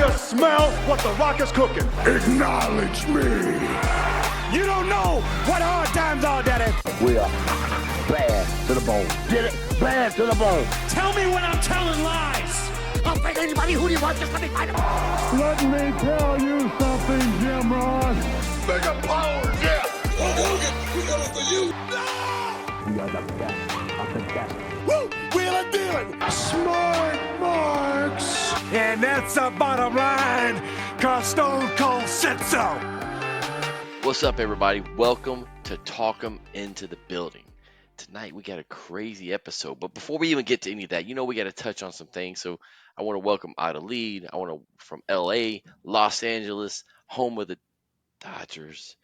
you smell what The Rock is cooking? Acknowledge me. You don't know what hard times are, Daddy. We are bad to the bone. Get it? Bad to the bone. Tell me when I'm telling lies. I'll fight anybody who do you want. Just let me fight him. Let me tell you something, Jim Ross. Mega power, yeah. We got it for you. We are the best of the best. Woo! Wheeling dealing. Smart marks. And that's the bottom line, cause Stone Cold said so. What's up, everybody? Welcome to Talk 'em Into the Building. Tonight we got a crazy episode, but before we even get to any of that, we got to touch on some things. So I want to welcome Adelaide. I want to from LA, Los Angeles, home of the Dodgers.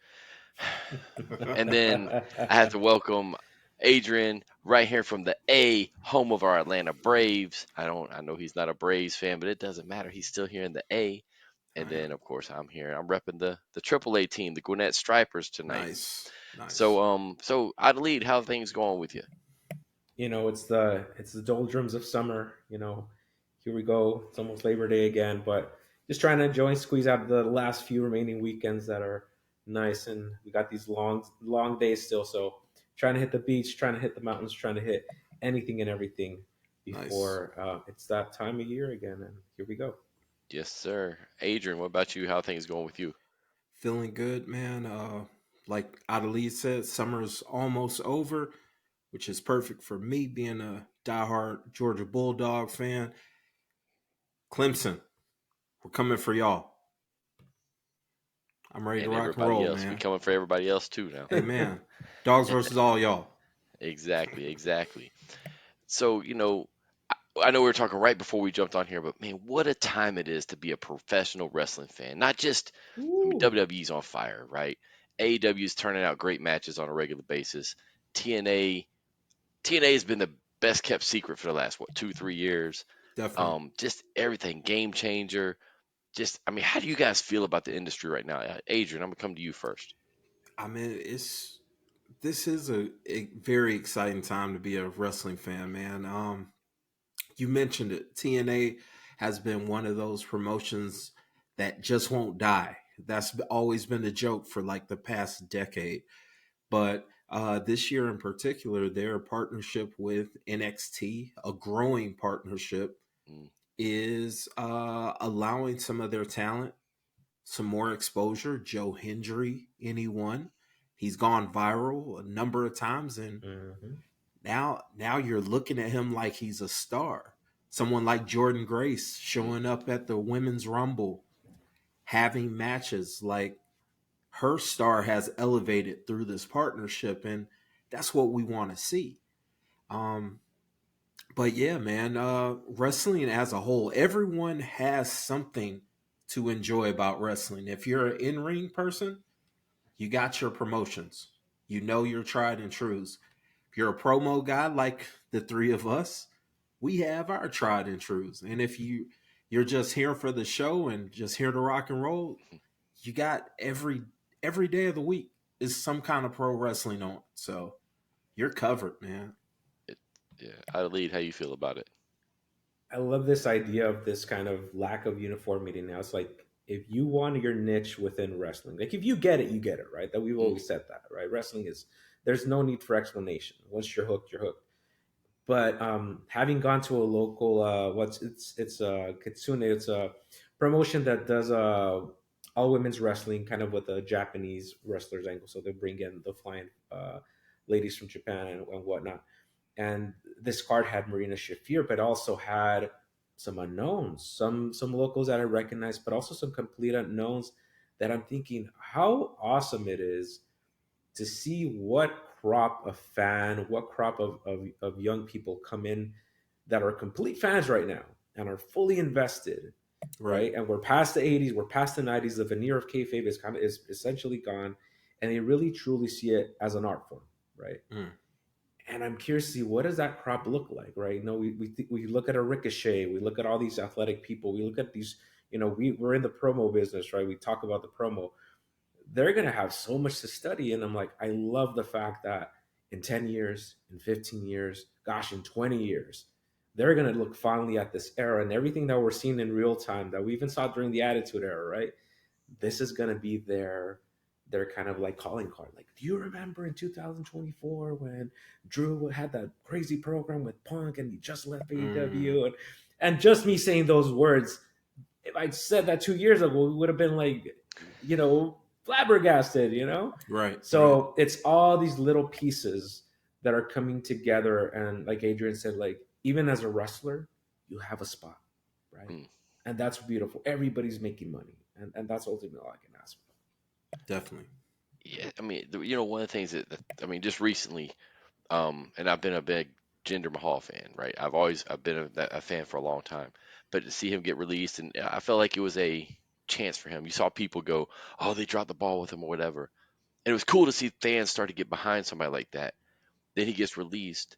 And then I have to welcome Adrian right here from the A, home of our Atlanta Braves. I know he's not a Braves fan, but it doesn't matter. He's still here in the A. And then of course I'm here. I'm repping the AAA team, the Gwinnett Stripers tonight. Nice. So Adelaide, how are things going with you? It's the doldrums of summer. Here we go. It's almost Labor Day again, but just trying to enjoy and squeeze out the last few remaining weekends that are nice. And we got these long days still. So trying to hit the beach, trying to hit the mountains, trying to hit anything and everything before it's that time of year again. And here we go. Yes, sir. Adrian, what about you? How are things going with you? Feeling good, man. Like Adelaide said, summer's almost over, which is perfect for me being a diehard Georgia Bulldog fan. Clemson, we're coming for y'all. I'm ready to rock and roll, man. We're coming for everybody else too now. Hey, man. Dogs versus all y'all. Exactly. So, I know we were talking right before we jumped on here, but man, what a time it is to be a professional wrestling fan. Not just WWE's on fire, right? AEW's turning out great matches on a regular basis. TNA has been the best kept secret for the last 2-3 years. Definitely. Just everything, game changer. How do you guys feel about the industry right now? Adrian, I'm gonna come to you first. This is a very exciting time to be a wrestling fan, man. You mentioned it. TNA has been one of those promotions that just won't die. That's always been a joke for like the past decade. But this year in particular, their partnership with NXT, a growing partnership, is allowing some of their talent some more exposure. Joe Hendry, anyone. He's gone viral a number of times, and now you're looking at him like he's a star. Someone like Jordan Grace showing up at the Women's Rumble, having matches. Like, her star has elevated through this partnership, and that's what we want to see. But yeah, man, wrestling as a whole, everyone has something to enjoy about wrestling. If you're an in-ring person, you got your promotions. You know your tried and trues. If you're a promo guy like the three of us, we have our tried and trues. And if you're just here for the show and just here to rock and roll, you got every day of the week is some kind of pro wrestling on. So you're covered, man. Yeah. Adelaide, how you feel about it? I love this idea of this kind of lack of uniformity now. It's like, if you want your niche within wrestling, like if you get it, right? That we've always said that, right? Wrestling there's no need for explanation. Once you're hooked, you're hooked. But having gone to a local, it's Kitsune, it's a promotion that does all women's wrestling, kind of with a Japanese wrestlers angle. So they bring in the flying ladies from Japan and whatnot. And this card had Marina Shafir, but also had some unknowns, some locals that I recognize, but also some complete unknowns that I'm thinking how awesome it is to see what crop of young people come in that are complete fans right now and are fully invested, right? And we're past the 80s, we're past the 90s. The veneer of kayfabe is essentially gone, and they really truly see it as an art form, right? And I'm curious to see, what does that crop look like, right? We look at a Ricochet, we look at all these athletic people, we look at these, we're in the promo business, right? We talk about the promo. They're going to have so much to study. And I'm like, I love the fact that in 10 years, in 15 years, gosh, in 20 years, they're going to look fondly at this era, and everything that we're seeing in real time that we even saw during the Attitude Era, right? This is going to be their kind of like calling card. Like, do you remember in 2024 when Drew had that crazy program with Punk and he just left AEW? And just me saying those words, if I'd said that 2 years ago, we would have been like, flabbergasted, Right. So it's all these little pieces that are coming together. And like Adrian said, like, even as a wrestler, you have a spot, right? And that's beautiful. Everybody's making money. And that's ultimately all I can ask for. Definitely. Yeah, I mean, one of the things that I mean, just recently, and I've been a big Jinder Mahal fan, right? I've been a fan for a long time, but to see him get released, and I felt like it was a chance for him. You saw people go, "Oh, they dropped the ball with him" or whatever, and it was cool to see fans start to get behind somebody like that. Then he gets released,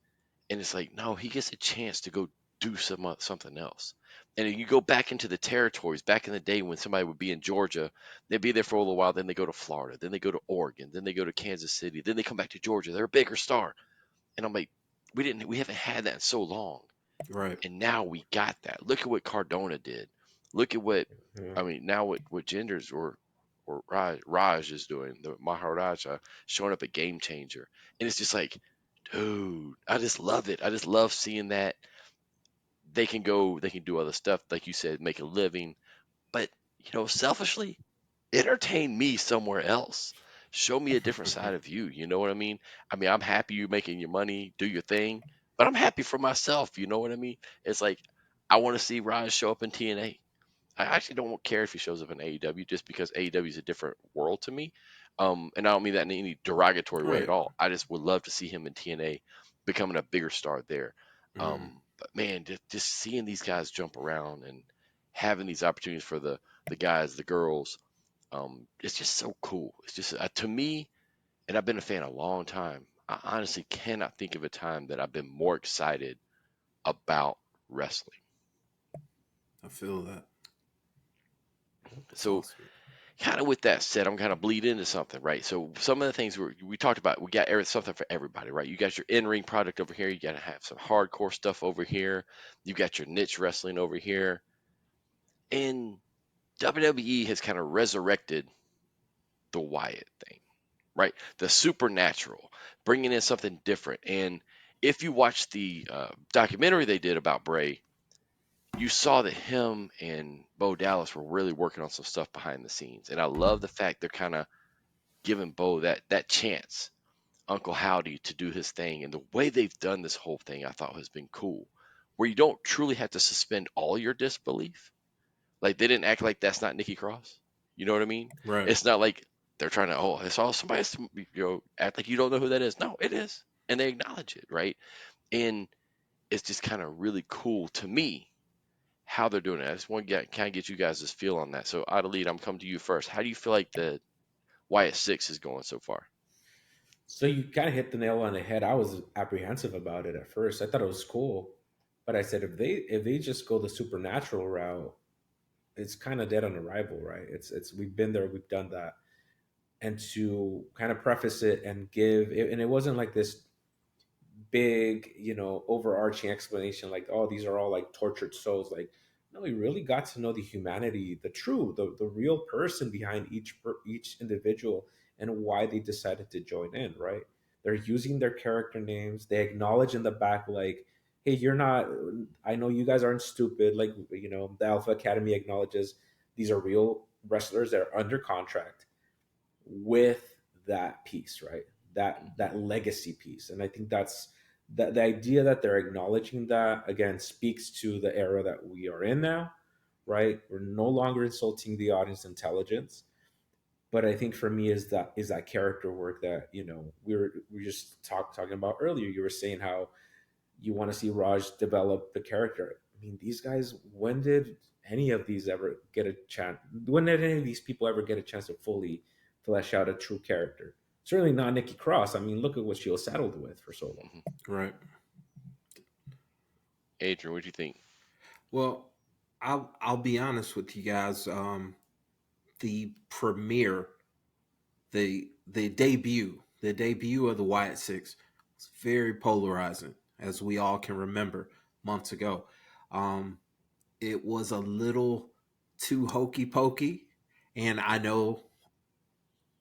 and it's like, no, he gets a chance to go do something else. And if you go back into the territories, back in the day when somebody would be in Georgia, they'd be there for a little while, then they go to Florida, then they go to Oregon, then they go to Kansas City, then they come back to Georgia. They're a bigger star. And I'm like, we haven't had that in so long. Right. And now we got that. Look at what Cardona did. Look at what I mean, now what Genders or Raj is doing, the Maharaja showing up at Game Changer. And it's just like, dude, I just love it. I just love seeing that they can do other stuff, like you said, make a living. But, selfishly, entertain me somewhere else. Show me a different side of you. You know what I mean? I mean, I'm happy you're making your money, do your thing, but I'm happy for myself. You know what I mean? It's like, I want to see Raj show up in TNA. I actually don't care if he shows up in AEW just because AEW is a different world to me. And I don't mean that in any derogatory way Right. at all. I just would love to see him in TNA becoming a bigger star there. But man, just seeing these guys jump around and having these opportunities for the guys, the girls, it's just so cool. It's just to me, and I've been a fan a long time. I honestly cannot think of a time that I've been more excited about wrestling. I feel that. That's So, awesome. kind of with that said, I'm kind of bleed into something, right? So, some of the things we talked about, we got something for everybody, right? You got your in-ring product over here. You got to have some hardcore stuff over here. You got your niche wrestling over here. And WWE has kind of resurrected the Wyatt thing, right? The supernatural, bringing in something different. And if you watch the documentary they did about Bray, you saw that him and Bo Dallas were really working on some stuff behind the scenes. And I love the fact they're kind of giving Bo that chance, Uncle Howdy, to do his thing. And the way they've done this whole thing, I thought has been cool, where you don't truly have to suspend all your disbelief. Like, they didn't act like that's not Nikki Cross. You know what I mean? Right. It's not like they're trying to, oh, it's all somebody has to, act like you don't know who that is. No, it is. And they acknowledge it, right? And it's just kind of really cool to me how they're doing it. I just want to kind of get you guys' feel on that. So, Adelite, I'm coming to you first. How do you feel like the Wyatt Six is going so far? So you kind of hit the nail on the head. I was apprehensive about it at first. I thought it was cool, but I said if they just go the supernatural route, it's kind of dead on arrival, right? It's we've been there, we've done that, and to kind of preface it and give it, and it wasn't like this big, overarching explanation like, oh, these are all like tortured souls. Like, no, we really got to know the humanity, the real person behind each individual and why they decided to join in, right? They're using their character names. They acknowledge in the back, like, hey, you're not, I know you guys aren't stupid. Like, the Alpha Academy acknowledges these are real wrestlers that are under contract with that piece, right? That legacy piece. And I think that's the idea that they're acknowledging that, again, speaks to the era that we are in now, right? We're no longer insulting the audience intelligence. But I think for me is that character work that we just talking about earlier. You were saying how you want to see Raj develop the character. I mean, these guys, when did any of these ever get a chance? When did any of these people ever get a chance to fully flesh out a true character? Certainly not Nikki Cross. I mean, look at what she was saddled with for so long. Right. Adrian, what do you think? Well, I'll be honest with you guys. The premiere, the debut of the Wyatt Six was very polarizing, as we all can remember. months ago. It was a little too hokey pokey, and I know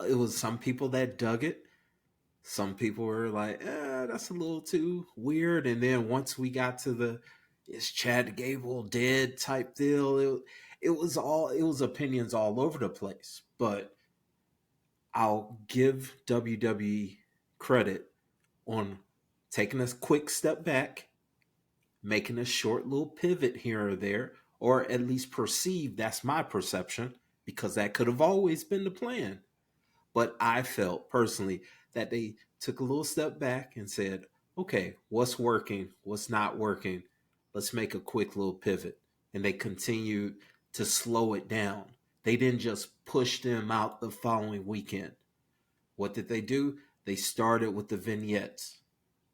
it was some people that dug it. Some people were like, that's a little too weird. And then once we got to the is Chad Gable dead type deal, it was opinions all over the place. But I'll give WWE credit on taking a quick step back, making a short little pivot here or there, or at least perceive that's my perception, because that could have always been the plan. But I felt personally that they took a little step back and said, okay, what's working? What's not working? Let's make a quick little pivot. And they continued to slow it down. They didn't just push them out the following weekend. What did they do? They started with the vignettes.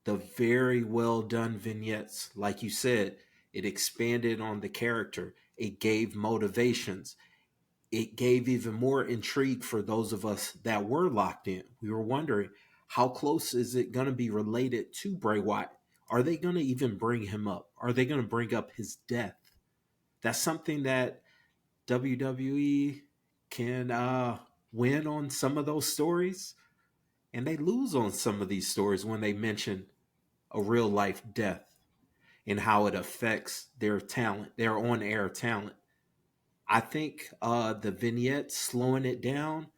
The very well done vignettes. Like you said, it expanded on the character. It gave motivations. It gave even more intrigue for those of us that were locked in. We were wondering, how close is it going to be related to Bray Wyatt? Are they going to even bring him up? Are they going to bring up his death? That's something that WWE can win on some of those stories, and they lose on some of these stories when they mention a real life death and how it affects their talent, their on-air talent. I think the vignette, slowing it down,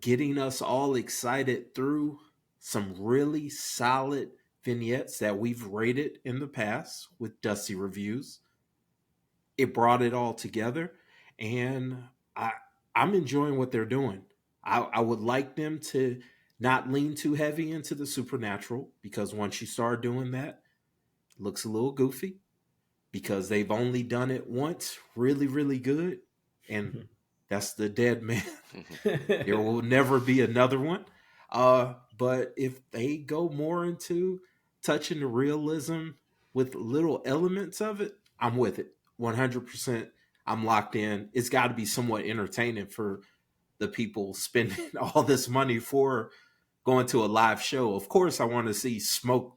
getting us all excited through some really solid vignettes that we've rated in the past with Dusty reviews. It brought it all together, and I'm enjoying what they're doing. I would like them to not lean too heavy into the supernatural, because once you start doing that, it looks a little goofy, because they've only done it once really, really good, and that's the dead man. There will never be another one. But if they go more into touching the realism with little elements of it, I'm with it 100%. I'm locked in. It's got to be somewhat entertaining for the people spending all this money for going to a live show. Of course, I want to see smoke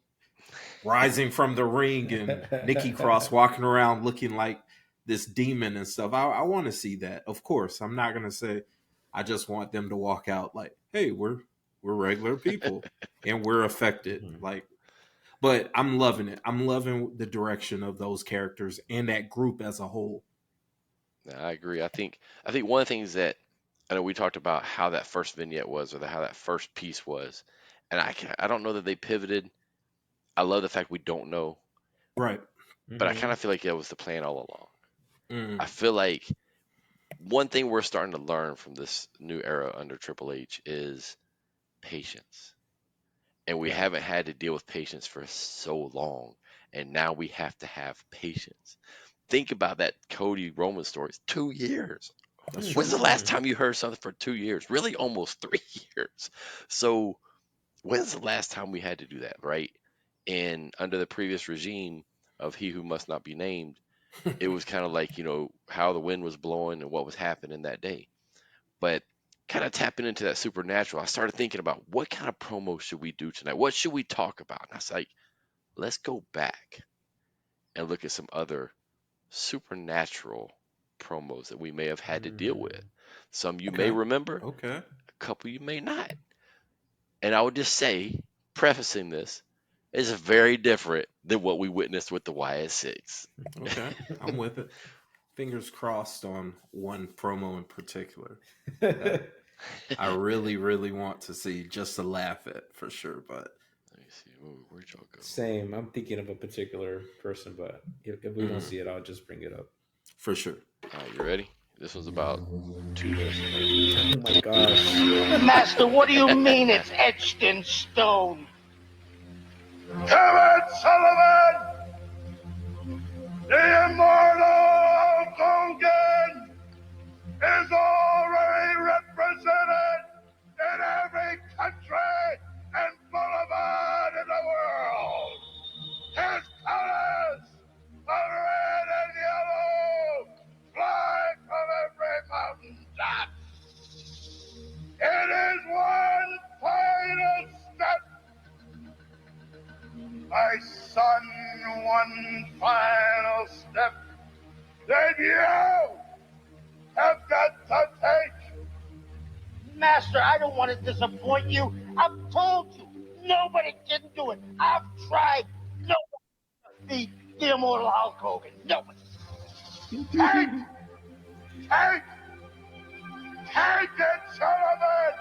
rising from the ring and Nikki Cross walking around looking like this demon and stuff. I want to see that. Of course, I'm not going to say I just want them to walk out like, hey, we're regular people and we're affected. Like, but I'm loving it. I'm loving the direction of those characters and that group as a whole. I agree. I think one of the things that I know we talked about how that first vignette was, or how that first piece was, and I don't know that they pivoted. I love the fact we don't know, Right? But I kind of feel like that was the plan all along. Mm. I feel like one thing we're starting to learn from this new era under Triple H is patience. And we haven't had to deal with patience for so long. And now we have to have patience. Think about that Cody Roman story. It's 2 years. When's the last time you heard something for 2 years? Really, almost 3 years. So when's the last time we had to do that, right? And under the previous regime of He Who Must Not Be Named, it was kind of like, how the wind was blowing and what was happening that day. But kind of tapping into that supernatural, I started thinking about what kind of promo should we do tonight? What should we talk about? And I was like, let's go back and look at some other supernatural promos that we may have had to deal with. Some you may remember, Okay. a couple you may not. And I would just say, prefacing this, is very different than what we witnessed with the Wyatt Sicks. Okay, I'm with it. Fingers crossed on one promo in particular. I really, really want to see, just to laugh at for sure. But let me see, where'd y'all go? Same. I'm thinking of a particular person, but if we don't see it, I'll just bring it up. For sure. All right, you ready? This one's about 2 minutes. Oh my gosh. Master, what do you mean it's etched in stone? Kevin Sullivan, the immortal Hogan, is already represented in every country and boulevard in the world. His colors of red and yellow fly from every mountain top. It is one final step. My son one final step that you have got to take. Master, I don't want to disappoint you. I've told you, nobody can do it. I've tried. Nobody can beat the immortal Hulk Hogan. Nobody. Take it, Sullivan!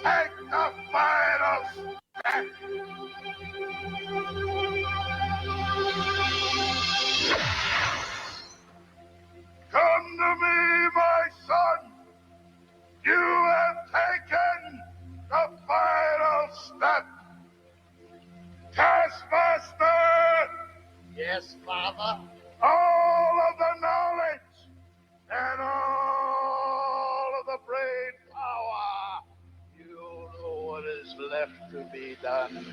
Take the final step! Come to me, my son! You have taken the final step! Taskmaster! Yes, Father. All of the knowledge and all of the brain power, you know what is left to be done.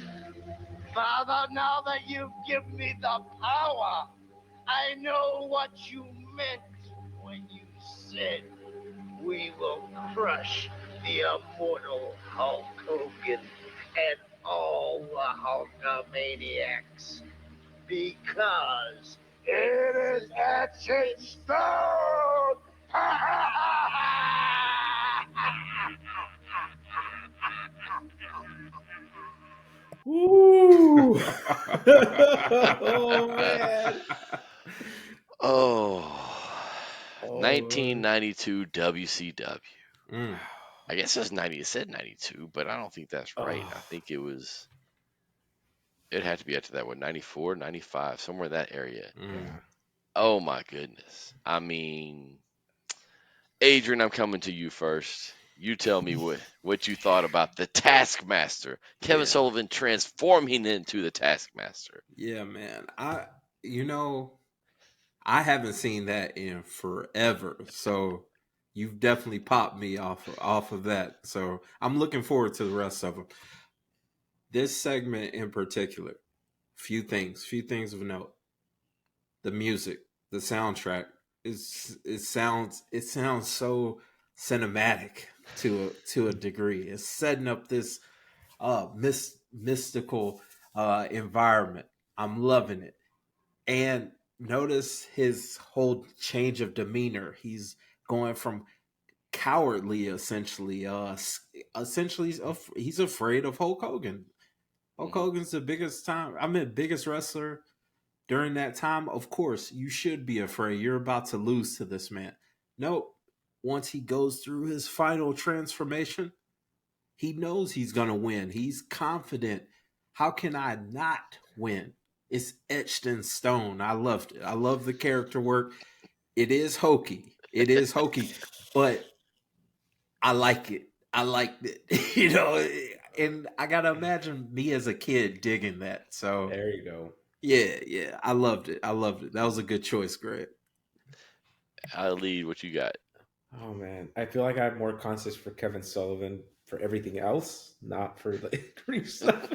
Father, now that you've given me the power, I know what you meant when you said we will crush the immortal Hulk Hogan and all the Hulkamaniacs. Because it is etched in stone! Ooh. Oh man. Oh, Oh, 1992 WCW. Mm. I guess it's 90. It said 92, but I don't think that's right. I think it had to be after that one, 94, 95, somewhere in that area. Mm. Oh my goodness. I mean, Adrian, I'm coming to you first. You tell me what you thought about the Taskmaster. Kevin Yeah. Sullivan transforming into the Taskmaster. Yeah, man. I haven't seen that in forever. So you've definitely popped me off of that. So I'm looking forward to the rest of them. This segment in particular, few things of note. The music, the soundtrack it sounds so cinematic to a degree. It's setting up this mystical environment. I'm loving it. And notice his whole change of demeanor. He's going from cowardly, essentially. Essentially, he's afraid of Hulk Hogan. Hulk Hogan's the biggest wrestler during that time. Of course, you should be afraid. You're about to lose to this man. Nope. Once he goes through his final transformation, he knows he's going to win. He's confident. How can I not win? It's etched in stone. I loved it. I love the character work. It is hokey. But I like it. I liked it. And I got to imagine me as a kid digging that. So there you go. Yeah. I loved it. That was a good choice, Greg. I'll lead what you got. Oh man, I feel like I have more context for Kevin Sullivan for everything else, not for the in-ring stuff.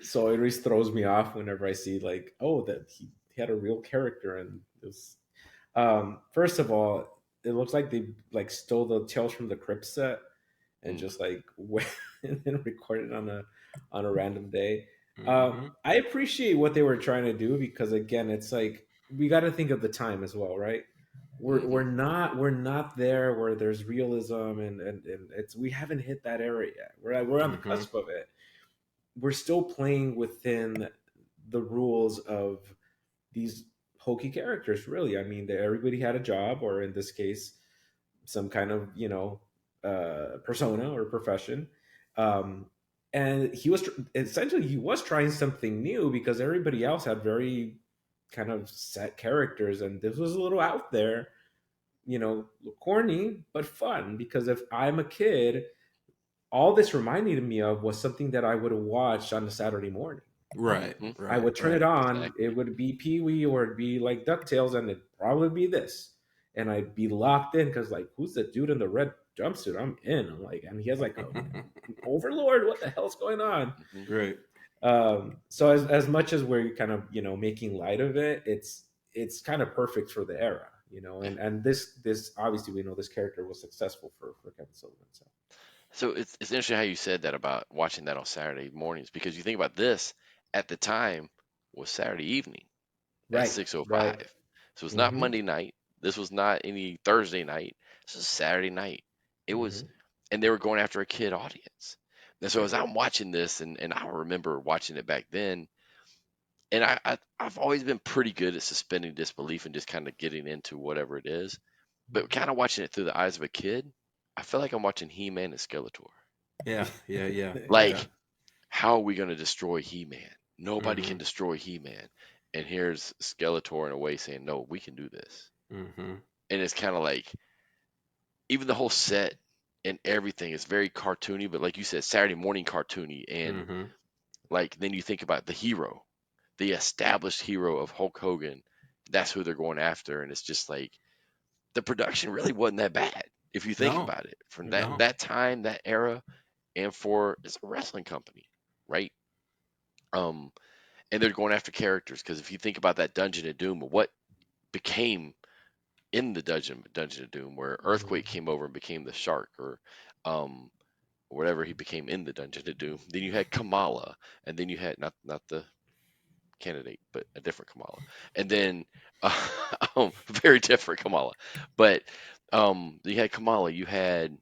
So it always throws me off whenever I see that he had a real character and this. First of all, it looks like they stole the Tales from the Crypt set and just went and then recorded on a random day. I appreciate what they were trying to do because again, it's we got to think of the time as well, right? We're not there where there's realism and we haven't hit that area yet. We're on the cusp of it. We're still playing within the rules of these hokey characters. Really, I mean, everybody had a job, or in this case, some kind of persona or profession. And he was trying something new because everybody else had very kind of set characters, and this was a little out there, corny but fun. Because if I'm a kid, all this reminded me of was something that I would have watched on a Saturday morning. Right. I would turn it on. Exactly. It would be Pee Wee, or it'd be like DuckTales, and it'd probably be this, and I'd be locked in because who's the dude in the red jumpsuit? I'm in. I'm and he has a overlord. What the hell's going on? Right. So as much as we're kind of making light of it, it's kind of perfect for the era, and this obviously we know this character was successful for Kevin Sullivan. So it's interesting how you said that about watching that on Saturday mornings, because you think about this at the time was Saturday evening at Right. 6:05. Right. So it's not Mm-hmm. Monday night. This was not any Thursday night. This was Saturday night. It was, Mm-hmm. and they were going after a kid audience. And so Right. as I'm watching this, and I remember watching it back then, and I've always been pretty good at suspending disbelief and just kind of getting into whatever it is. But kind of watching it through the eyes of a kid, I feel like I'm watching He-Man and Skeletor. Yeah, yeah, yeah, Like, yeah. how are we going to destroy He-Man? Nobody Mm-hmm. can destroy He-Man. And here's Skeletor in a way saying, no, we can do this. Mm-hmm. And it's kind of like, even the whole set and everything is very cartoony, but like you said, Saturday morning cartoony. And Mm-hmm. like, then you think about the hero, the established hero of Hulk Hogan. That's who they're going after. And it's just like, the production really wasn't that bad if you think No, about it. From Mm-hmm. that time, that era, and for it's a wrestling company, right? Um, and they're going after characters because if you think about that Dungeon of Doom, what became in the Dungeon of Doom, where Earthquake came over and became the shark, or um, whatever he became in the Dungeon of Doom. Then you had Kamala, and then you had not the candidate, but a different Kamala, and then very different Kamala. But you had Kamala, you had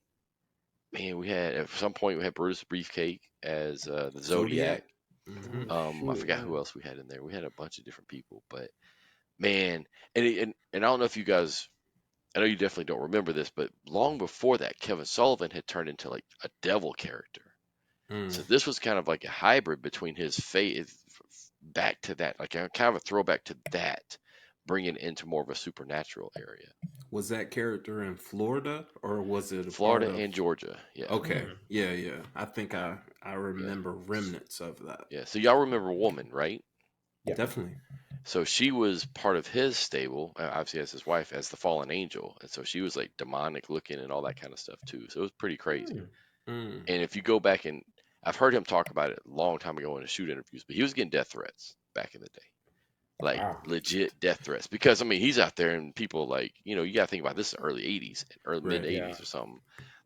man, we had at some point we had Brutus Beefcake as the Zodiac. Zodiac. Mm-hmm. I Shoot, forgot yeah. who else we had in there. We had a bunch of different people, but man, and I don't know if you guys, I know you definitely don't remember this, but long before that, Kevin Sullivan had turned into like a devil character. Mm. So this was kind of like a hybrid between his faith back to that, like a kind of a throwback to that, bringing it into more of a supernatural area. Was that character in Florida or was it a part Florida of? and Georgia, yeah, Okay, yeah, yeah. I think I yeah, remember remnants of that. yeah. So y'all remember Woman, right? Yeah. Definitely. So she was part of his stable, obviously as his wife, as the fallen angel, and so she was like demonic looking and all that kind of stuff too. So it was pretty crazy. Mm. Mm. And if you go back and I've heard him talk about it a long time ago in his shoot interviews, but he was getting death threats back in the day, like Wow. legit death threats. Because I mean, he's out there and people like, you got to think about this in early '80s, early mid Right. Yeah. '80s or something.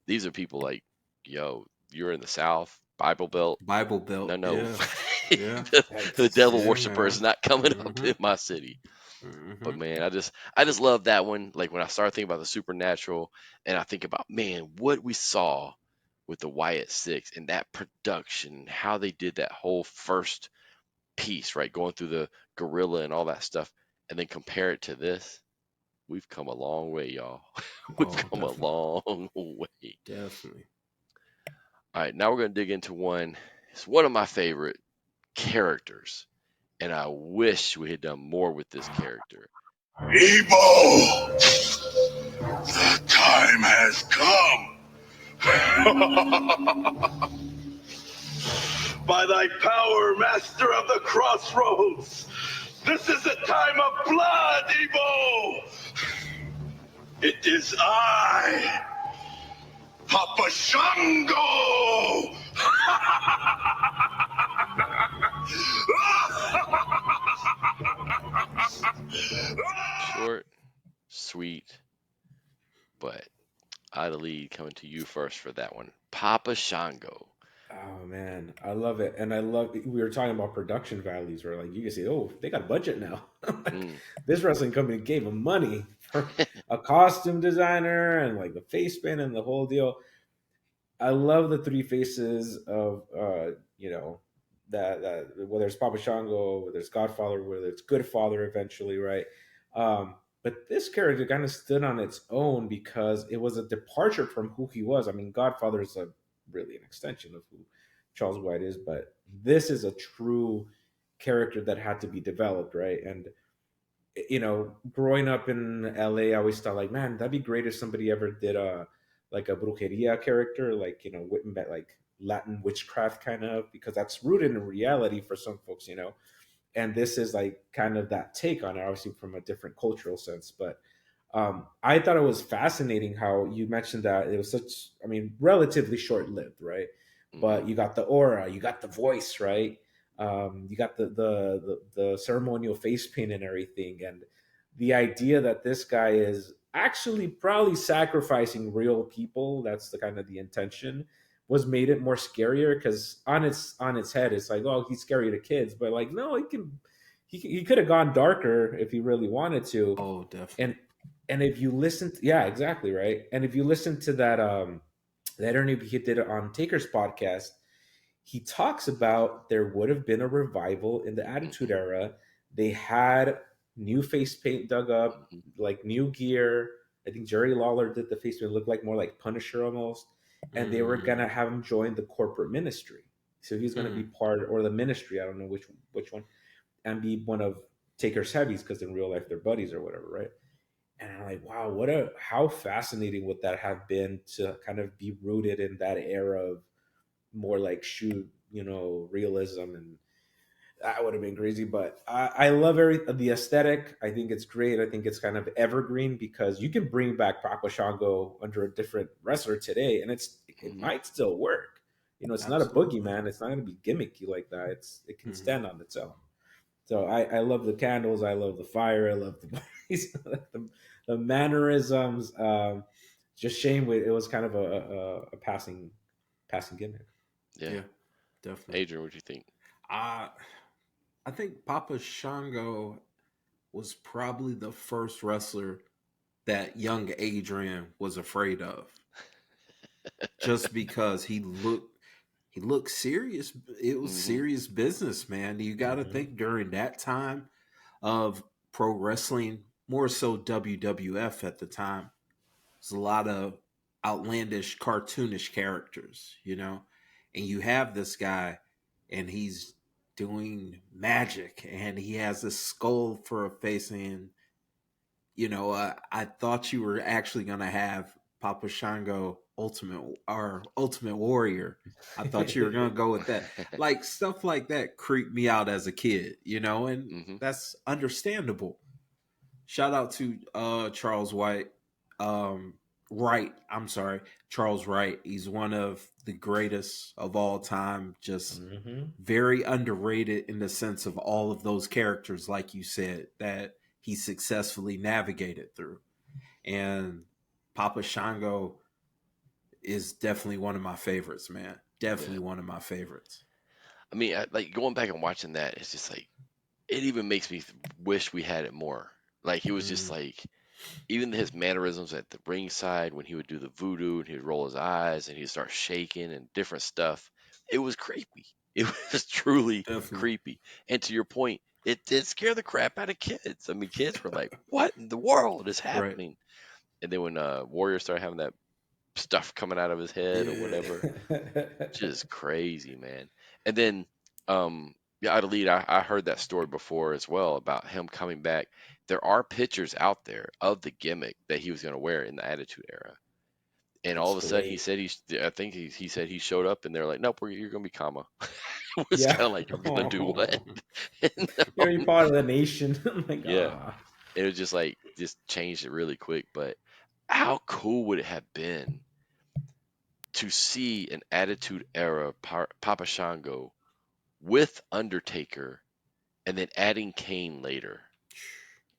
These are people like, yo, you're in the South, Bible Belt. Bible Belt. No, Yeah. Yeah. the devil Yeah, worshiper is man. not coming up Mm-hmm. in my city. But Mm-hmm. man, I just love that one. Like when I start thinking about the supernatural, and I think about man, what we saw with the Wyatt Six and that production, how they did that whole first piece, right, going through the gorilla and all that stuff, and then compare it to this. We've come a long way, y'all. We've Oh, come a definitely. long way. Definitely. All right, now we're gonna dig into one. It's one of my favorite characters, and I wish we had done more with this character. Evil! The time has come! By thy power, master of the crossroads, this is a time of blood, Evo! It is I, Papa Shango! Short, sweet, but I the lead coming to you first for that one. Papa Shango. Oh man, I love it, and I love. We were talking about production values, where like you can say, "Oh, they got a budget now." Like, Mm. this wrestling company gave them money for a costume designer and like the face paint and the whole deal. I love the three faces of that whether it's Papa Shango, whether it's Godfather, whether it's Goodfather eventually, right? But this character kind of stood on its own because it was a departure from who he was. I mean, Godfather is really an extension of who Charles White is, but this is a true character that had to be developed, right? And growing up in LA, I always thought like, man, that'd be great if somebody ever did a like a brujeria character, like like Latin witchcraft kind of, because that's rooted in reality for some folks. And this is like kind of that take on it, obviously from a different cultural sense. But I thought it was fascinating how you mentioned that it was such, I mean, relatively short lived, right? But you got the aura, you got the voice, right? You got the ceremonial face paint and everything, and the idea that this guy is actually probably sacrificing real people. That's the kind of the intention. Was made it more scarier because on its head, it's like, oh, he's scary to kids, but like, no, he could have gone darker if he really wanted to. Oh, definitely. And if you listen, yeah, exactly, right. And if you listen to that interview he did on Taker's podcast, he talks about there would have been a revival in the Attitude Era. They had new face paint dug up, like new gear. I think Jerry Lawler did the face paint look like more like Punisher almost, and they were gonna have him join the corporate ministry. So he's gonna be part, or the ministry. I don't know which one, and be one of Taker's heavies because in real life they're buddies or whatever, right? And I'm like, wow, how fascinating would that have been to kind of be rooted in that era of more like realism, and that would have been crazy. But I love the aesthetic. I think it's great. I think it's kind of evergreen because you can bring back Papa Shango under a different wrestler today, and it might still work. It's Absolutely. not a boogeyman. It's not going to be gimmicky like that. It can stand on its own. So I love the candles. I love the fire. I love the bodies, the mannerisms. Just shame it was kind of a passing gimmick. Yeah. Definitely. Adrian, what do you think? I think Papa Shango was probably the first wrestler that young Adrian was afraid of, just because he looked serious. It was serious business, man. You got to think during that time of pro wrestling, more so WWF at the time, there's a lot of outlandish, cartoonish characters, and you have this guy, and he's doing magic, and he has a skull for a face, and I thought you were actually going to have Papa Shango Ultimate Warrior. I thought you were going to go with that. Like stuff like that creeped me out as a kid, and that's understandable. Shout out to Charles White. Wright, I'm sorry, Charles Wright. He's one of the greatest of all time. Just very underrated in the sense of all of those characters, like you said, that he successfully navigated through. And Papa Shango is definitely one of my favorites, man. Definitely one of my favorites. I mean, like going back and watching that, it's just like it even makes me wish we had it more. Like he was just like, even his mannerisms at the ringside when he would do the voodoo and he would roll his eyes and he'd start shaking and different stuff. It was creepy. It was truly creepy. And to your point, it did scare the crap out of kids. I mean, kids were like, "What in the world is happening?" And then when Warrior started having that stuff coming out of his head or whatever, just crazy, man. And then, yeah, Adelite, I heard that story before as well about him coming back. There are pictures out there of the gimmick that he was going to wear in the Attitude Era. And all of a sudden, he said I think he said he showed up and they're like, "Nope, you're going to be Kama." It was kind of like, "You're going to do what?" You're part of the nation. I'm like, yeah, it was just like just changed it really quick. But how cool would it have been to see an Attitude Era Papa Shango with Undertaker and then adding Kane later?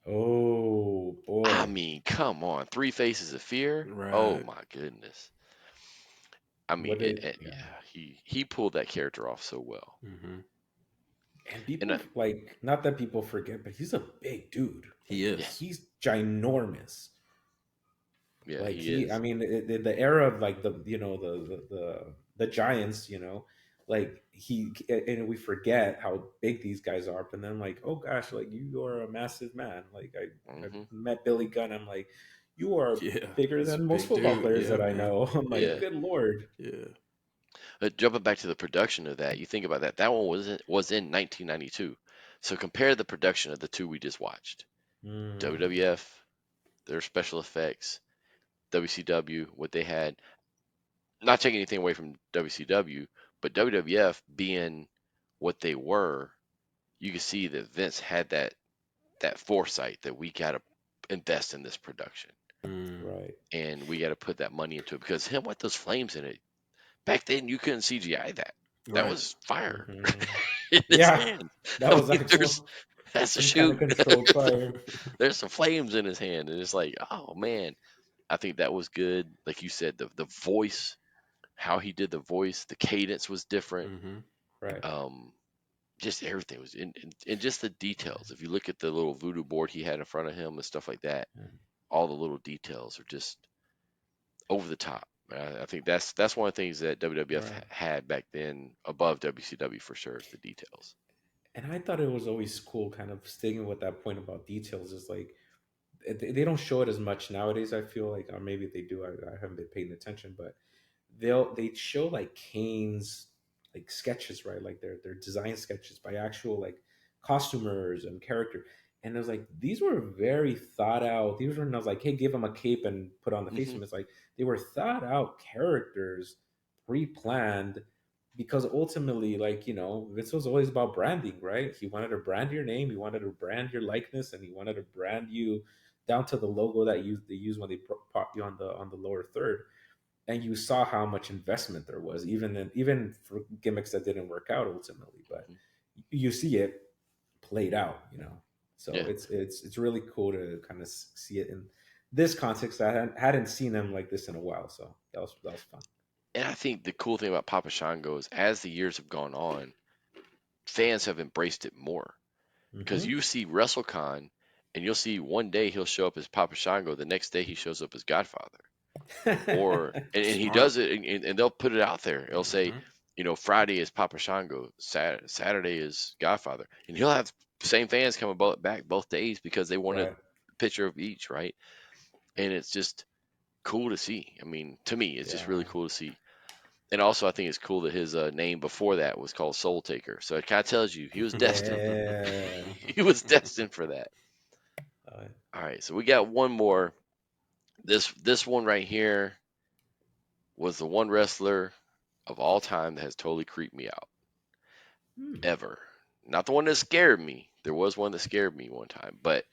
Oh boy! I mean, come on, Three Faces of Fear. Right. Oh my goodness! I mean, he pulled that character off so well. And people not that people forget, but he's a big dude. He is. He's ginormous. Yeah, like he is. I mean, the era of like the the giants, like and we forget how big these guys are. But then like, oh gosh, like you are a massive man. Like I met Billy Gunn. I'm like, you are bigger than most football players that I know. I'm like, good lord. Yeah. Jumping back to the production of that, you think about that. That one was in 1992. So compare the production of the two we just watched. WWF, their special effects, WCW, what they had. Not taking anything away from WCW, but WWF being what they were, you can see that Vince had that foresight that we got to invest in this production. Right. And we got to put that money into it because him with those flames in it, back then you couldn't CGI that. That was fire in his hand. That was actual. That's a shoot. Kind of controlled fire. There's some flames in his hand, and it's like, oh man, I think that was good. Like you said, the voice, how he did the voice, the cadence was different. Right. just everything was in just the details. If you look at the little voodoo board he had in front of him and stuff like that, all the little details are just over the top. I think that's one of the things that WWF had back then above WCW for sure is the details. And I thought it was always cool, kind of sticking with that point about details. Is like they don't show it as much nowadays. I feel like, or maybe they do. I haven't been paying attention, but they show like Kane's like sketches, right? Like their design sketches by actual like costumers and character. And it was like these were very thought out. These were not like, hey, give him a cape and put on the face of him. It's like they were thought out characters, pre-planned, because ultimately, like, this was always about branding, right? He wanted to brand your name, he wanted to brand your likeness, and he wanted to brand you down to the logo that they use when they pop you on the lower third. And you saw how much investment there was, even for gimmicks that didn't work out ultimately. But you see it played out, So it's really cool to kind of see it in this context. I hadn't seen them like this in a while, so that was fun. And I think the cool thing about Papa Shango is as the years have gone on, fans have embraced it more. Because you see WrestleCon, and you'll see one day he'll show up as Papa Shango, the next day he shows up as Godfather. And he does it, and they'll put it out there. They'll say, Friday is Papa Shango, Saturday is Godfather, and he'll have the same fans coming back both days because they want a picture of each, right? And it's just cool to see. I mean, to me, it's just really cool to see. And also, I think it's cool that his name before that was called Soul Taker. So it kind of tells you he was destined. He was destined for that. All right, so we got one more. This one right here was the one wrestler of all time that has totally creeped me out. Ever. Not the one that scared me. There was one that scared me one time, but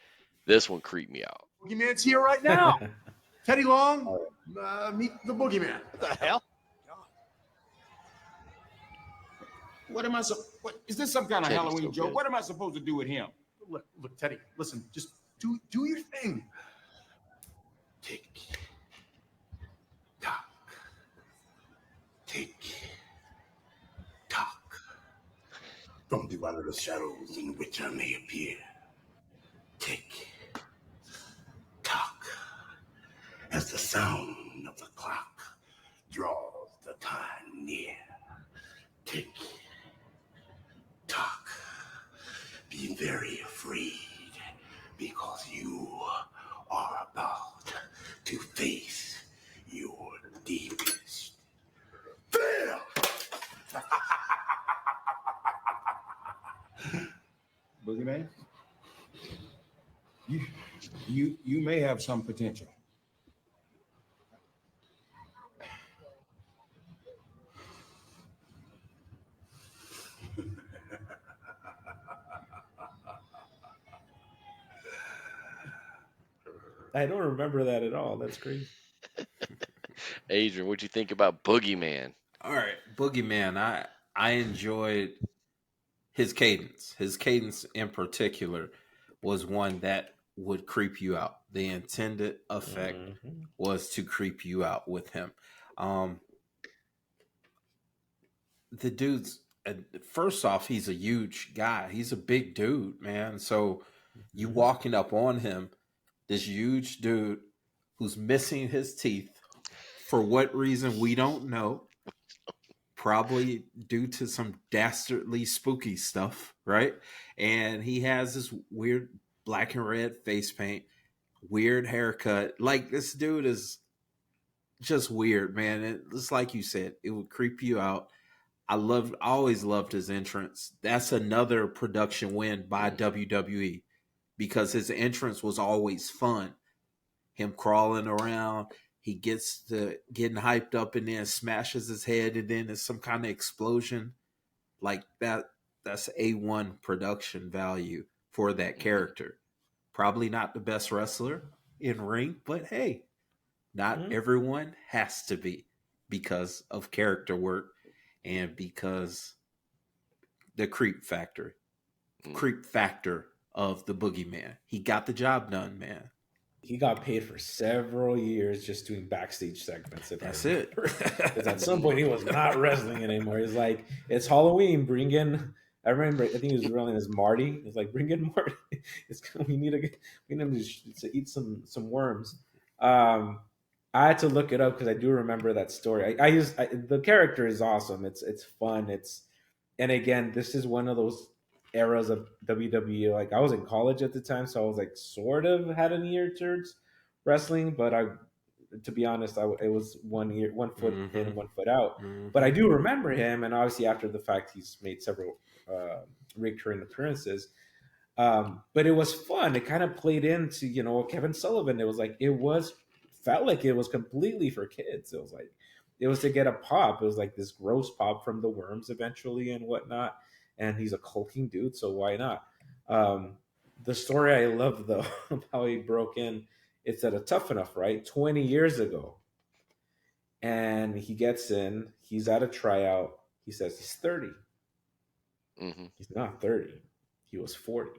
this one creeped me out. Boogeyman's here right now. Teddy Long, meet the Boogeyman. What the hell? What is this some kind of Halloween joke? What am I supposed to do with him? Look, Teddy, listen, just do your thing. Tick tock. Tick tock. From the out of the shadows in which I may appear. Tick tock. As the sound of the clock draws the time near. Tick tock. Be very afraid because you are about to face your deepest fear. Boogeyman, you may have some potential. I don't remember that at all. That's crazy. Adrian, what'd you think about Boogeyman? All right, Boogeyman. I enjoyed his cadence. His cadence in particular was one that would creep you out. The intended effect was to creep you out with him. The dude's first off, he's a huge guy. He's a big dude, man. So you walking up on him, this huge dude who's missing his teeth for what reason we don't know. Probably due to some dastardly spooky stuff, right? And he has this weird black and red face paint, weird haircut. Like, this dude is just weird, man. It's like you said, it would creep you out. I always loved his entrance. That's another production win by WWE because his entrance was always fun. Him crawling around, he gets to getting hyped up and then smashes his head and then there's some kind of explosion. Like that. That's A1 production value for that character. Probably not the best wrestler in ring, but hey, not everyone has to be because of character work and because the creep factor of the Boogeyman. He got the job done, man. He got paid for several years just doing backstage segments. That's it. Because at some point he was not wrestling anymore. He's like, it's Halloween, bring in I remember. I think he was running as Marty. He's like, "Bring in Marty. We need him to eat some worms." I had to look it up because I do remember that story. The character is awesome. It's fun. And again, this is one of those eras of WWE. Like I was in college at the time, so I was like sort of had an ear towards wrestling, but to be honest, it was 1 foot in, 1 foot out. But I do remember him, and obviously after the fact, he's made several recurring appearances. But it was fun. It kind of played into Kevin Sullivan. Felt like it was completely for kids. It was to get a pop. It was like this gross pop from the worms eventually and whatnot. And he's a hulking dude, so why not? The story I love though of how he broke in. It's at a Tough Enough, right? 20 years ago. And he gets in, he's at a tryout. He says he's 30. He's not 30. He was 40.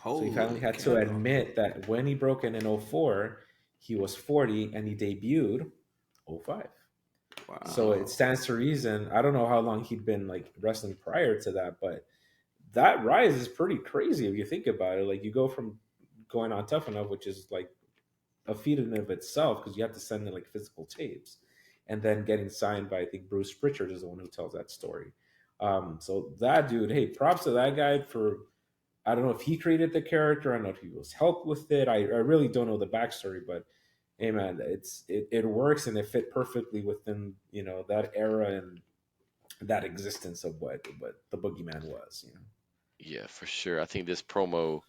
So he finally had to admit that when he broke in 04, he was 40 and he debuted 05. Wow. So it stands to reason. I don't know how long he'd been like wrestling prior to that, but that rise is pretty crazy if you think about it. Like you go from going on Tough Enough, which is like a feat in and of itself because you have to send in like physical tapes, and then getting signed by I think Bruce Pritchard is the one who tells that story. So that dude, hey, props to that guy for. I don't know if he created the character. I don't know if he was helped with it. I really don't know the backstory, but hey, man, it works and it fit perfectly within that era and that existence of what the Boogeyman was. Yeah, for sure. I think this promo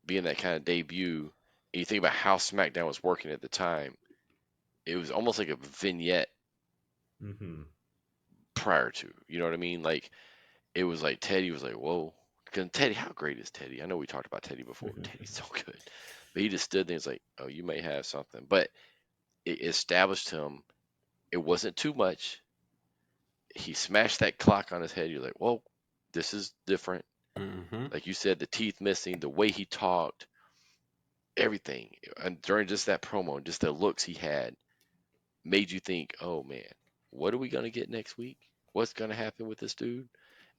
being that kind of debut, and you think about how SmackDown was working at the time, it was almost like a vignette prior to. You know what I mean? Like it was like Teddy was like, whoa. Because Teddy, how great is Teddy? I know we talked about Teddy before. Teddy's so good. But he just stood there and was like, oh, you may have something. But it established him. It wasn't too much. He smashed that clock on his head. You're like, well, this is different. Like you said, the teeth missing, the way he talked, everything. And during just that promo, just the looks he had, made you think, oh, man, what are we going to get next week? What's going to happen with this dude?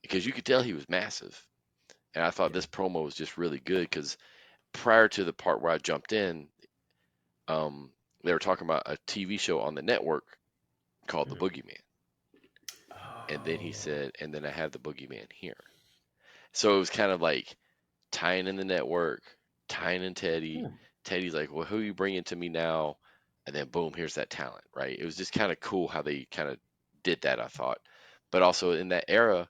Because you could tell he was massive. And I thought this promo was just really good because prior to the part where I jumped in, they were talking about a TV show on the network called The Boogeyman. And then he said, and then I have the Boogeyman here. So it was kind of like tying in the network, tying in Teddy. Teddy's like, well, who are you bringing to me now? And then boom, here's that talent, right? It was just kind of cool how they kind of did that, I thought. But also in that era,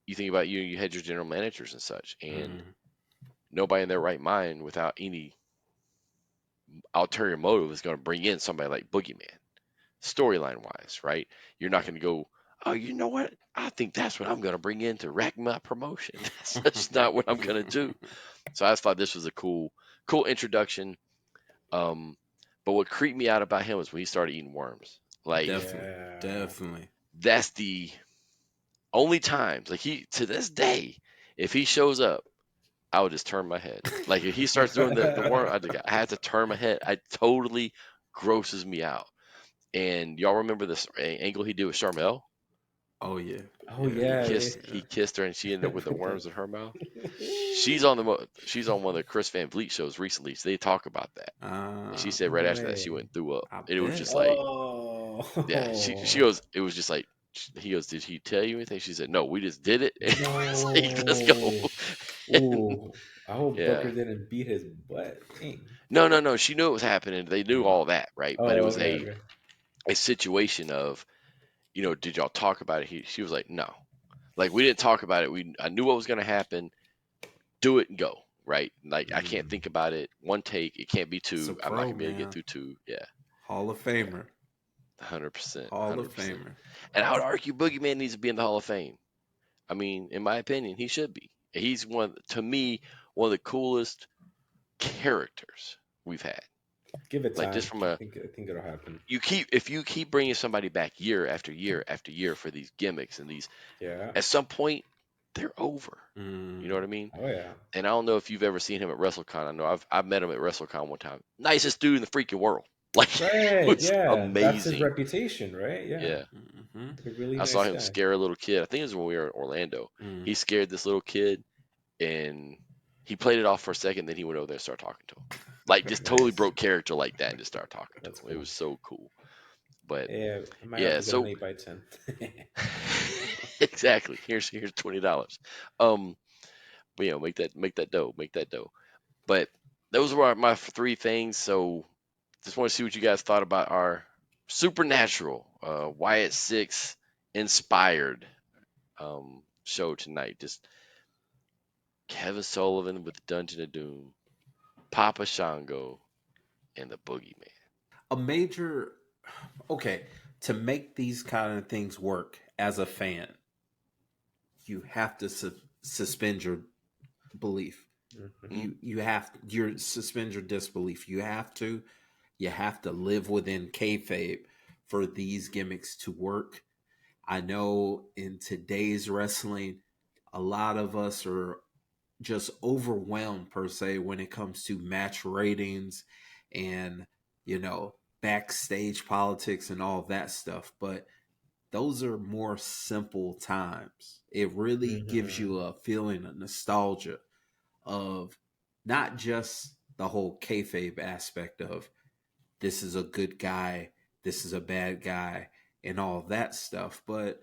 you think about you had your general managers and such, and nobody in their right mind without any ulterior motive is going to bring in somebody like Boogeyman, storyline wise, right? You're not going to go, oh, you know what? I think that's what I'm going to bring in to rack my promotion. That's not what I'm going to do. So I just thought this was a cool introduction. But what creeped me out about him was when he started eating worms. Like, definitely. That's the only times, like to this day, if he shows up, I would just turn my head. Like if he starts doing the worm, I have to turn my head. It totally grosses me out. And y'all remember this angle he did with Charmel? Oh yeah. He kissed her, and she ended up with the worms in her mouth. She's on one of the Chris Van Vliet shows recently, so they talk about that. And she said right after that she went and threw up. It was just like, yeah. She goes, it was just like. He goes, did he tell you anything? She said, no, we just did it. It's like, let's go. Ooh, I hope Booker didn't beat his butt. Dang. No. She knew it was happening. They knew all that, right? But it was a situation of, did y'all talk about it? She was like, no. Like, we didn't talk about it. I knew what was going to happen. Do it and go, right? Like, I can't think about it. One take. It can't be two. I'm not going to be able to get through two. Yeah. Hall of Famer. 100%. Hall of Famer. And I would argue Boogeyman needs to be in the Hall of Fame. I mean, in my opinion, he should be. He's to me, one of the coolest characters we've had. Give it time. Like just from I think it'll happen. If you keep bringing somebody back year after year after year for these gimmicks and these, at some point they're over. You know what I mean? Oh yeah. And I don't know if you've ever seen him at WrestleCon. I know I've met him at WrestleCon one time. Nicest dude in the freaking world. Like, Right. it was Yeah. That's his amazing. reputation, right? Yeah. Yeah. A really I saw nice him guy. scare a little kid. I think it was when we were in Orlando. He scared this little kid, and he played it off for a second. Then he went over there and started talking to him, like just totally Nice. broke character like that, and just started talking to That's him. It cool. was so cool. But Yeah, I might have yeah, to get an so 8x10. exactly. Here's $20. But, make that dough. But those were my three things. So just want to see what you guys thought about our supernatural Wyatt Six inspired show tonight. Just Kevin Sullivan with the Dungeon of Doom, Papa Shango, and the Boogeyman. A major, okay, to make these kind of things work as a fan, you have to suspend your belief. You have you suspend your disbelief. You have to live within kayfabe for these gimmicks to work. I know in today's wrestling, a lot of us are just overwhelmed per se when it comes to match ratings and backstage politics and all that stuff. But those are more simple times. It really gives you a feeling of nostalgia of not just the whole kayfabe aspect of this is a good guy, this is a bad guy, and all that stuff, but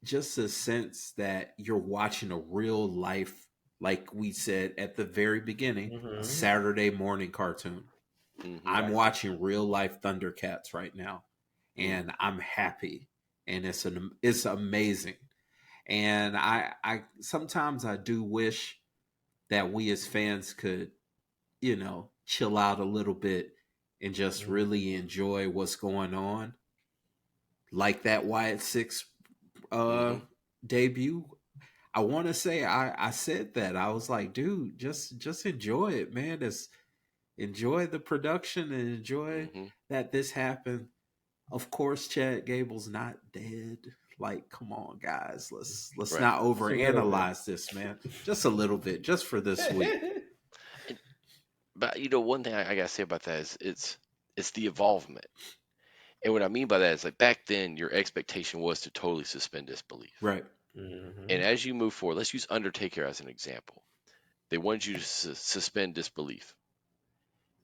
just a sense that you're watching a real life, like we said at the very beginning, a Saturday morning cartoon. I'm watching real life Thundercats right now, and I'm happy, and it's amazing. And I sometimes I do wish that we as fans could, chill out a little bit and just really enjoy what's going on. Like that Wyatt Six debut. I want to say I said that. I was like, dude, just enjoy it, man. Just enjoy the production and enjoy that this happened. Of course, Chad Gable's not dead. Like, come on, guys. Let's not overanalyze this, man. Just a little bit, just for this week. But one thing I gotta say about that is it's the involvement. And what I mean by that is, like, back then your expectation was to totally suspend disbelief. Right. And as you move forward, let's use Undertaker as an example. They wanted you to suspend disbelief.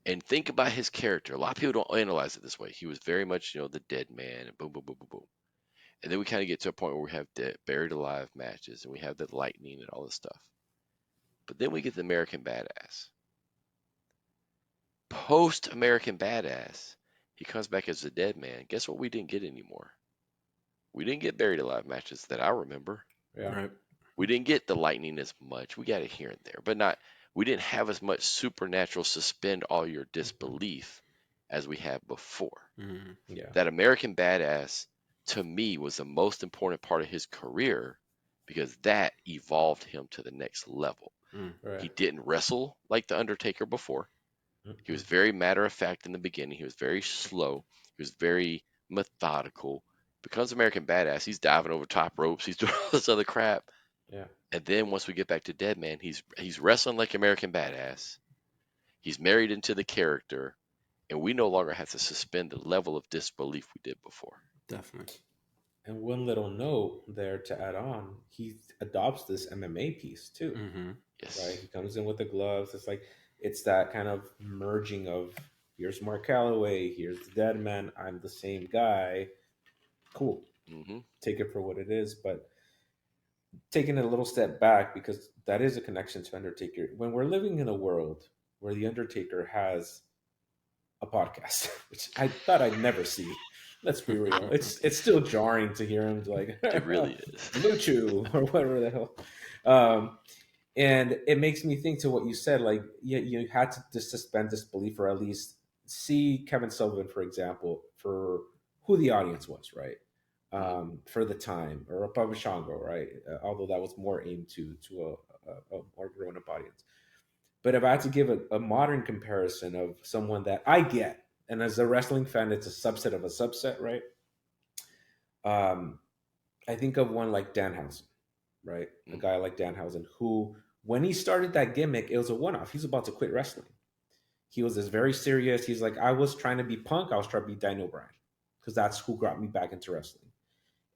And think about his character. A lot of people don't analyze it this way. He was very much, the dead man, and boom, boom, boom, boom, boom. And then we kind of get to a point where we have buried alive matches, and we have the lightning and all this stuff. But then we get the American Badass. Post American Badass, he comes back as a dead man. Guess what we didn't get anymore? We didn't get buried alive matches that I remember. Yeah. Right. We didn't get the lightning as much. We got it here and there, but we didn't have as much supernatural suspend all your disbelief as we had before. Yeah. That American Badass, to me, was the most important part of his career because that evolved him to the next level. Right. He didn't wrestle like the Undertaker before. He was very matter of fact in the beginning. He was very slow. He was very methodical. Becomes American Badass. He's diving over top ropes. He's doing all this other crap. Yeah. And then once we get back to Deadman, he's wrestling like American Badass. He's married into the character, and we no longer have to suspend the level of disbelief we did before. Definitely. And one little note there to add on, he adopts this MMA piece too. Yes. Right? He comes in with the gloves. It's that kind of merging of here's Mark Calloway, here's the dead man, I'm the same guy. Cool. Take it for what it is. But taking it a little step back, because that is a connection to Undertaker. When we're living in a world where the Undertaker has a podcast, which I thought I'd never see. Let's be real. It's still jarring to hear him like it really is. Luchu or whatever the hell. And it makes me think to what you said, like you had to suspend disbelief or at least see Kevin Sullivan, for example, for who the audience was, right? For the time, or Papa Shango, right? Although that was more aimed to a more grown-up audience. But if I had to give a modern comparison of someone that I get, and as a wrestling fan, it's a subset of a subset, right? I think of one like Danhausen, right? A guy like Danhausen who, when he started that gimmick, it was a one-off. He's about to quit wrestling. He was this very serious. He's like, I was trying to be Punk. I was trying to be Daniel Bryan because that's who got me back into wrestling.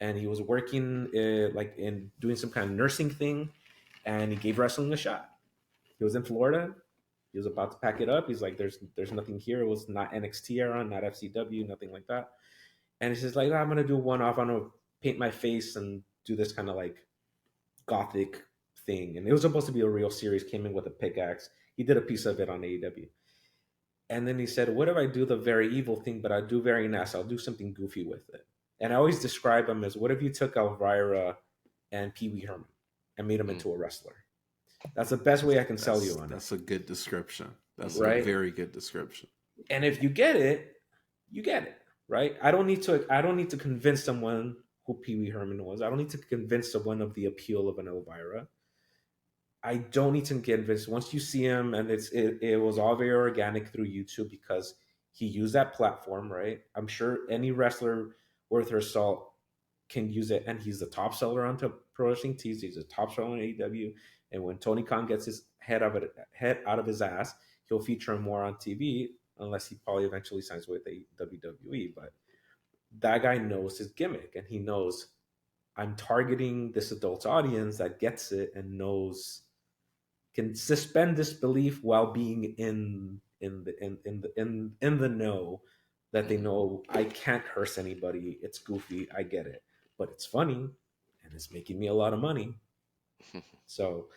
And he was working like in doing some kind of nursing thing, and he gave wrestling a shot. He was in Florida. He was about to pack it up. He's like, there's nothing here. It was not NXT era, not FCW, nothing like that. And he's just like, I'm gonna do one off. I'm gonna paint my face and do this kind of like gothic thing. And it was supposed to be a real series. Came in with a pickaxe. He did a piece of it on AEW. And then he said, what if I do the very evil thing, but I do very nice? I'll do something goofy with it. And I always describe him as, what if you took Elvira and Pee Wee Herman and made him into a wrestler? That's the best way I can sell you on it. That's a good description. That's right? a very good description. And if you get it, you get it, right? I don't need to convince someone who Pee Wee Herman was. I don't need to convince someone of the appeal of an Elvira. I don't need to convince. Once you see him, and it was all very organic through YouTube because he used that platform, right? I'm sure any wrestler worth their salt can use it, and he's the top seller on Pro Wrestling Tees. He's a top seller on AEW, and when Tony Khan gets his head out of his ass, he'll feature him more on TV, unless he probably eventually signs with a WWE. But that guy knows his gimmick, and he knows I'm targeting this adult audience that gets it and can suspend disbelief while being in the know, that they know I can't curse anybody. It's goofy. I get it, but it's funny and it's making me a lot of money. So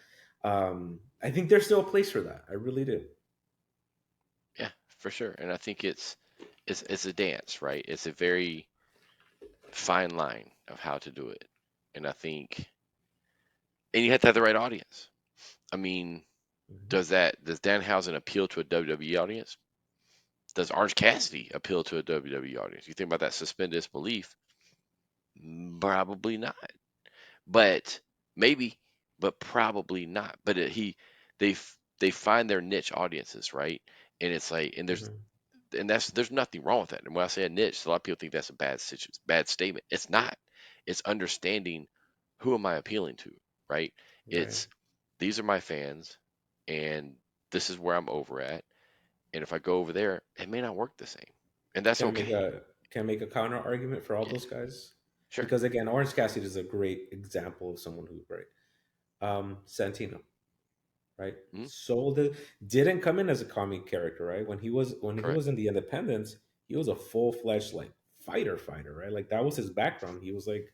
I think there's still a place for that. I really do. Yeah, for sure. And I think it's a dance, right? It's a very fine line of how to do it. And I think, and you have to have the right audience. I mean, does Danhausen appeal to a WWE audience? Does Orange Cassidy appeal to a WWE audience? You think about that suspend disbelief? Probably not. But maybe, but probably not. But they find their niche audiences, right? And it's like, and there's nothing wrong with that. And when I say a niche, a lot of people think that's a bad statement. It's not. It's understanding, who am I appealing to, right? It's, these are my fans, and this is where I'm over at. And if I go over there, it may not work the same, and that's okay. Can I make a counter argument for all those guys? Sure. Because again, Orange Cassidy is a great example of someone who's great. Santino, right? Sold it. Didn't come in as a comic character, right? When he was in the Independents, he was a full-fledged like fighter, right? Like that was his background. He was like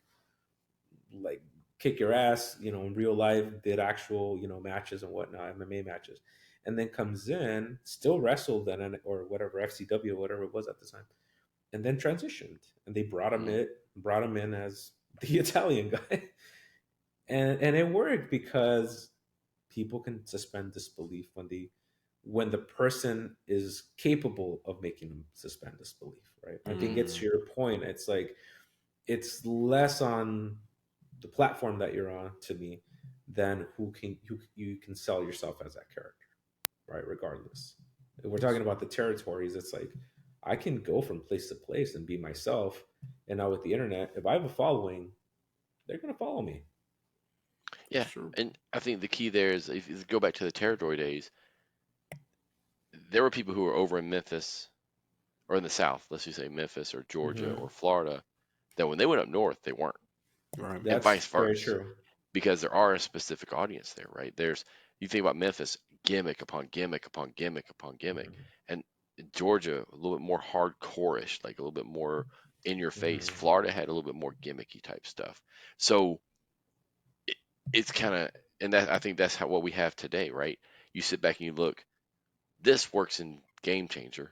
kick your ass, in real life, did actual, matches and whatnot, MMA matches. And then comes in, still wrestled then, or whatever, FCW or whatever it was at the time, and then transitioned. And they brought him in as the Italian guy. And it worked because people can suspend disbelief when the person is capable of making them suspend disbelief, right? I think it's to your point. It's like, it's less on the platform that you're on, to me, than who you can sell yourself as that character, right? Regardless, if we're talking about the territories, it's like I can go from place to place and be myself. And now with the internet, if I have a following, they're going to follow me. Yeah, sure. And I think the key there is, if you go back to the territory days, there were people who were over in Memphis or in the South, let's just say Memphis or Georgia or Florida, that when they went up north, they weren't. Right. And That's vice versa. very true. Because there are a specific audience there, right? You think about Memphis, gimmick upon gimmick upon gimmick upon gimmick. And Georgia, a little bit more hardcore-ish, like a little bit more in your face. Florida had a little bit more gimmicky type stuff. So it's kind of, and that, I think that's what we have today, right? You sit back and you look, this works in Game Changer.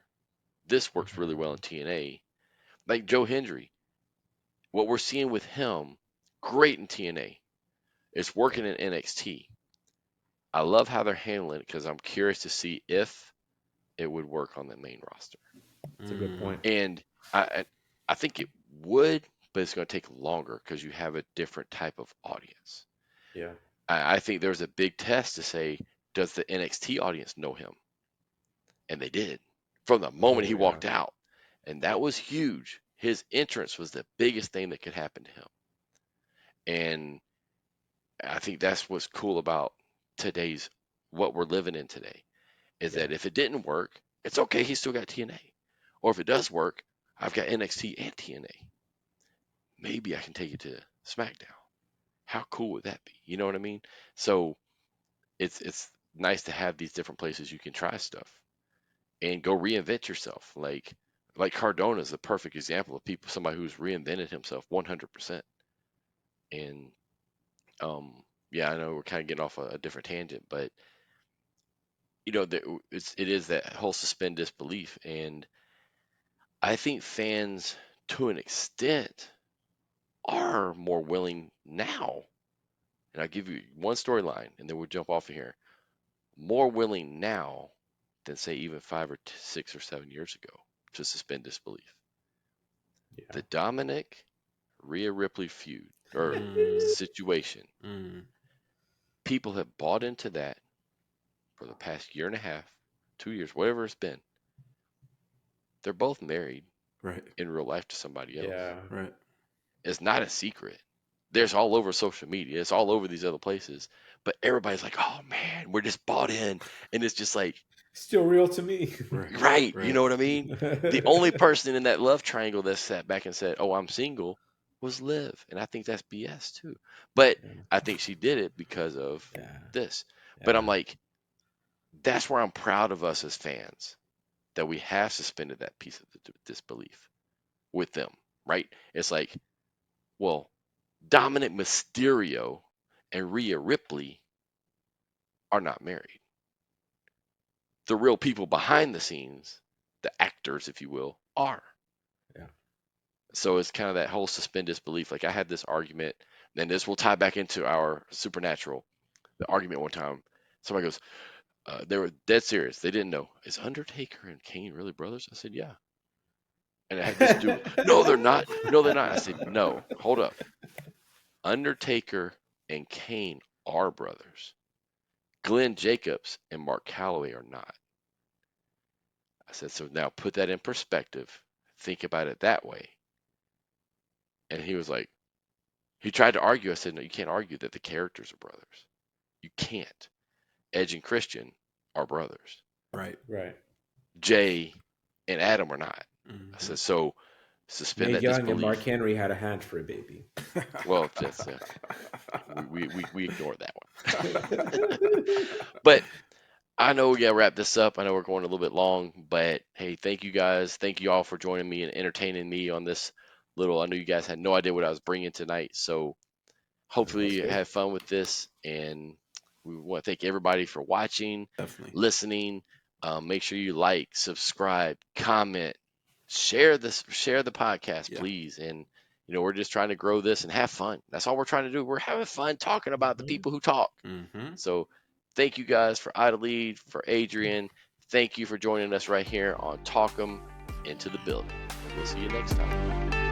This works really well in TNA. Like Joe Hendry, what we're seeing with him, great in TNA. It's working in NXT. I love how they're handling it because I'm curious to see if it would work on the main roster. That's a good point. And I think it would, but it's going to take longer because you have a different type of audience. Yeah. I think there's a big test to say, does the NXT audience know him? And they did from the moment he walked out. And that was huge. His entrance was the biggest thing that could happen to him. And I think that's what's cool about what we're living in today, is that if it didn't work, It's okay. He's still got TNA. Or if it does work, I've got NXT and TNA. Maybe I can take it to SmackDown. How cool would that be? You know what I mean? So it's nice to have these different places you can try stuff and go reinvent yourself. Like Cardona is the perfect example of somebody who's reinvented himself 100%. And yeah, I know we're kind of getting off a different tangent, but it is that whole suspend disbelief, and I think fans, to an extent, are more willing now. And I'll give you one storyline, and then we'll jump off of here. More willing now than say even 5 or 6 or 7 years ago to suspend disbelief. Yeah. The Dominic Rhea Ripley feud or situation. People have bought into that for the past year and a half, 2 years, whatever it's been. They're both married in real life to somebody else. Yeah. Right. It's not a secret. There's all over social media. It's all over these other places. But everybody's like, oh man, we're just bought in. And it's just like, still real to me. Right. You know what I mean? The only person in that love triangle that sat back and said, oh, I'm single was Liv. And I think that's BS too. But I think she did it because of this. But I'm like, that's where I'm proud of us as fans, that we have suspended that piece of disbelief with them, right? It's like, well, Dominic Mysterio and Rhea Ripley are not married. The real people behind the scenes, the actors, if you will, are. Yeah. So it's kind of that whole suspend disbelief. Like I had this argument, and this will tie back into our Supernatural. The argument one time, somebody goes, they were dead serious. They didn't know. Is Undertaker and Kane really brothers? I said, yeah. And I had this dude, no, they're not. No, they're not. I said, no, hold up. Undertaker and Kane are brothers. Glenn Jacobs and Mark Calloway are not. I said, so now put that in perspective. Think about it that way. And he was like, he tried to argue. I said, no, you can't argue that the characters are brothers. You can't. Edge and Christian are brothers. Right. Right. Jay and Adam are not. I said, so suspend Mae that Young disbelief. and Mark Henry had a hand for a baby. Well, that's we ignored that one. But I know we got to wrap this up. I know we're going a little bit long, but hey, thank you guys. Thank you all for joining me and entertaining me on this little. I know you guys had no idea what I was bringing tonight, so hopefully you had fun with this. And we want to thank everybody for watching, listening. Make sure you like, subscribe, comment, share the podcast, please. And we're just trying to grow this and have fun. That's all we're trying to do. We're having fun talking about the people who talk. So thank you guys for Idlead, for Adrian. Thank you for joining us right here on Talk 'em Into the Building. We'll see you next time.